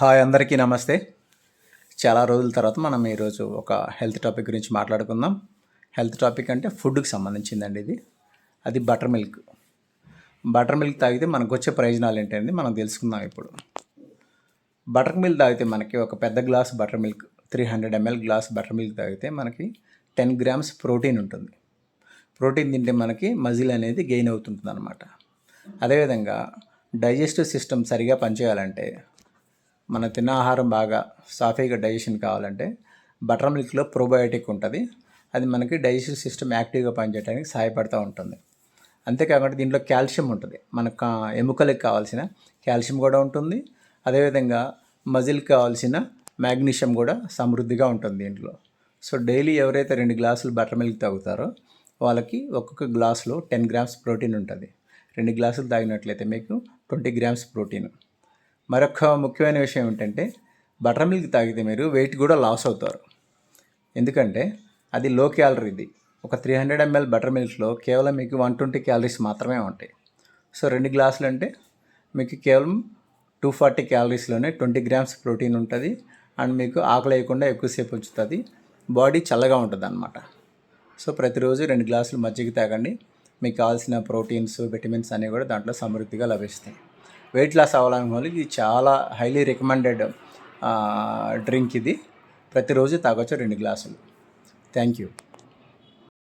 Hi అందరికీ నమస్తే. చాలా రోజుల తర్వాత మనం ఈరోజు ఒక హెల్త్ టాపిక్ గురించి మాట్లాడుకుందాం. హెల్త్ టాపిక్ అంటే ఫుడ్కి సంబంధించిందండి ఇది. అది బటర్ మిల్క్. బటర్ మిల్క్ తాగితే మనకు వచ్చే ప్రయోజనాలు ఏంటంటే మనం తెలుసుకుందాం ఇప్పుడు. బటర్ మిల్క్ తాగితే మనకి ఒక పెద్ద glass butter milk 300 ml glass butter milk తాగితే మనకి 10 grams ప్రోటీన్ ఉంటుంది. ప్రోటీన్ తింటే మనకి మజిల్ అనేది గెయిన్ అవుతుంటుంది అనమాట. అదేవిధంగా డైజెస్టివ్ సిస్టమ్ సరిగా పనిచేయాలంటే, మన తిన్న ఆహారం బాగా సాఫీగా డైజెషన్ కావాలంటే బటర్ మిల్క్లో ప్రోబయోటిక్ ఉంటుంది. అది మనకి డైజెస్టివ్ సిస్టమ్ యాక్టివ్గా పనిచేయడానికి సహాయపడుతూ ఉంటుంది. అంతేకాకుండా దీంట్లో కాల్షియం ఉంటుంది. మనకు ఎముకలకు కావాల్సిన కాల్షియం కూడా ఉంటుంది. అదేవిధంగా మజిల్కి కావాల్సిన మ్యాగ్నీషియం కూడా సమృద్ధిగా ఉంటుంది దీంట్లో. సో డైలీ ఎవరైతే 2 గ్లాసులు బటర్ మిల్క్ తాగుతారో వాళ్ళకి ఒక్కొక్క గ్లాసులో 10 grams ప్రోటీన్ ఉంటుంది. 2 గ్లాసులు తాగినట్లయితే మీకు 20 grams ప్రోటీన్. మరొక ముఖ్యమైన విషయం ఏంటంటే బటర్ మిల్క్ తాగితే మీరు వెయిట్ కూడా లాస్ అవుతారు. ఎందుకంటే అది లో క్యాలరీది. ఒక 300 ml బటర్ మిల్క్లో కేవలం మీకు 120 calories మాత్రమే ఉంటాయి. సో 2 గ్లాసులు అంటే మీకు కేవలం 240 calories-లోనే 20 grams ప్రోటీన్ ఉంటుంది. అండ్ మీకు ఆకలి వేయకుండా ఎక్కువసేపు ఉంచుతుంది. బాడీ చల్లగా ఉంటుంది అన్నమాట. సో ప్రతిరోజు 2 గ్లాసులు మజ్జిగ తాగండి. మీకు కావాల్సిన ప్రోటీన్స్, విటమిన్స్ అన్నీ కూడా దాంట్లో సమృద్ధిగా లభిస్తాయి. వెయిట్ లాస్ అవ్వాలనే వాళ్ళకి ఇది చాలా హైలీ రికమెండెడ్ డ్రింక్ ఇది. ప్రతిరోజు తాగొచ్చు 2 గ్లాసులు. Thank you.